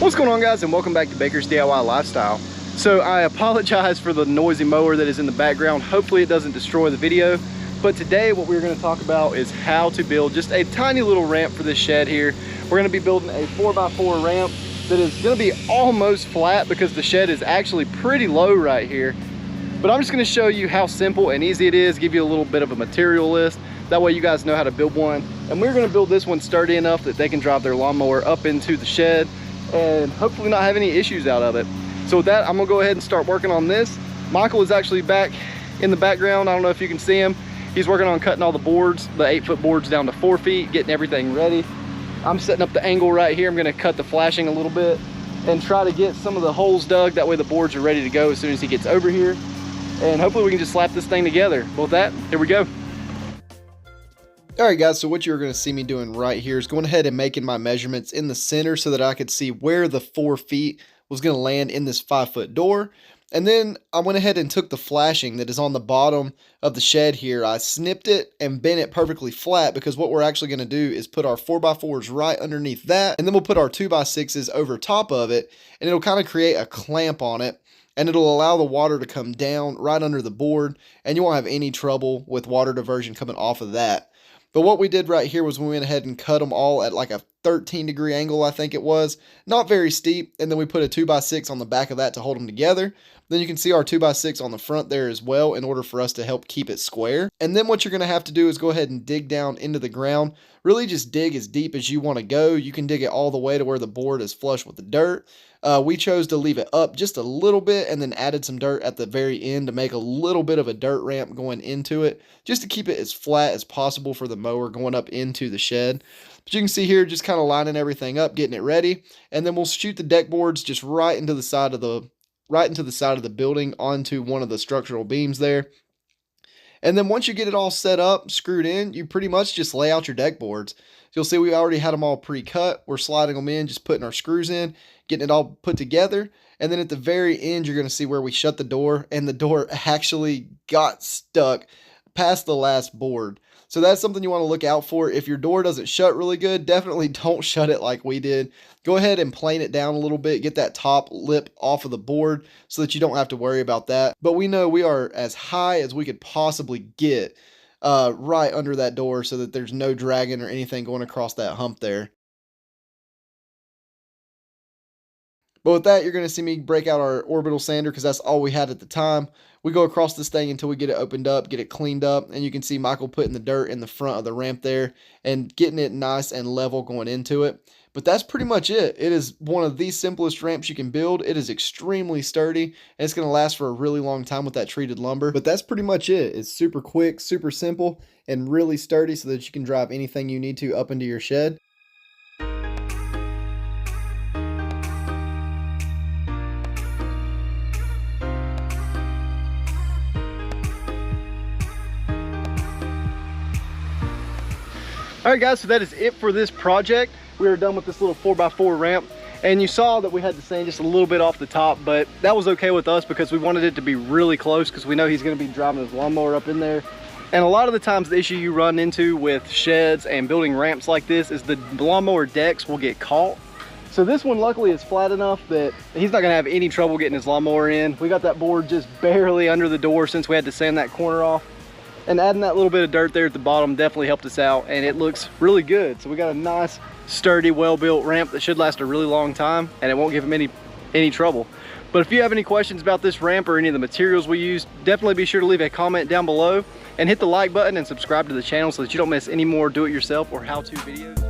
What's going on, guys, and welcome back to Baker's DIY Lifestyle. So I apologize for the noisy mower that is in the background. Hopefully it doesn't destroy the video. But today what we're going to talk about is how to build just a tiny little ramp for this shed here. We're going to be building a 4x4 ramp that is going to be almost flat because the shed is actually pretty low right here. But I'm just going to show you how simple and easy it is, give you a little bit of a material list. That way you guys know how to build one. And we're going to build this one sturdy enough that they can drive their lawnmower up into the shed and hopefully not have any issues out of it. So with that, I'm gonna go ahead and start working on this. Michael is actually back in the background. I don't know if you can see him. He's working on cutting all the boards, the 8-foot boards down to 4 feet, getting everything ready. I'm setting up the angle right here. I'm gonna cut the flashing a little bit and try to get some of the holes dug. That way the boards are ready to go as soon as he gets over here. And hopefully we can just slap this thing together. But with that, here we go. Alright guys, so what you're going to see me doing right here is going ahead and making my measurements in the center so that I could see where the 4 feet was going to land in this 5-foot door. And then I went ahead and took the flashing that is on the bottom of the shed here. I snipped it and bent it perfectly flat because what we're actually going to do is put our 4x4s right underneath that. And then we'll put our 2x6s over top of it, and it'll kind of create a clamp on it. And it'll allow the water to come down right under the board, and you won't have any trouble with water diversion coming off of that. But what we did right here was we went ahead and cut them all at like a 13-degree angle, I think it was. Not very steep. And then we put a 2x6 on the back of that to hold them together. Then you can see our 2x6 on the front there as well in order for us to help keep it square. And then what you're going to have to do is go ahead and dig down into the ground. Really just dig as deep as you want to go. You can dig it all the way to where the board is flush with the dirt. We chose to leave it up just a little bit and then added some dirt at the very end to make a little bit of a dirt ramp going into it, just to keep it as flat as possible for the mower going up into the shed. But you can see here, just kind of lining everything up, getting it ready, and then we'll shoot the deck boards just right into the side of the building onto one of the structural beams there. And then once you get it all set up, screwed in, you pretty much just lay out your deck boards. You'll see we already had them all pre-cut. We're sliding them in, just putting our screws in, getting it all put together. And then at the very end, you're going to see where we shut the door, and the door actually got stuck past the last board. So that's something you want to look out for. If your door doesn't shut really good, definitely don't shut it like we did. Go ahead and plane it down a little bit, get that top lip off of the board so that you don't have to worry about that. But we know we are as high as we could possibly get right under that door so that there's no dragging or anything going across that hump there. But with that, you're going to see me break out our orbital sander because that's all we had at the time. We go across this thing until we get it opened up, get it cleaned up, and you can see Michael putting the dirt in the front of the ramp there and getting it nice and level going into it. But that's pretty much it. It is one of the simplest ramps you can build. It is extremely sturdy, and it's going to last for a really long time with that treated lumber. But that's pretty much it. It's super quick, super simple, and really sturdy so that you can drive anything you need to up into your shed. Alright guys, so that is it for this project. We are done with this little 4x4 ramp, and you saw that we had to sand just a little bit off the top, but that was okay with us because we wanted it to be really close because we know he's going to be driving his lawnmower up in there. And a lot of the times the issue you run into with sheds and building ramps like this is the lawnmower decks will get caught. So this one luckily is flat enough that he's not going to have any trouble getting his lawnmower in. We got that board just barely under the door since we had to sand that corner off. And adding that little bit of dirt there at the bottom definitely helped us out, and it looks really good. So we got a nice, sturdy, well-built ramp that should last a really long time, and it won't give him any trouble. But if you have any questions about this ramp or any of the materials we used, definitely be sure to leave a comment down below and hit the like button and subscribe to the channel so that you don't miss any more do-it-yourself or how-to videos.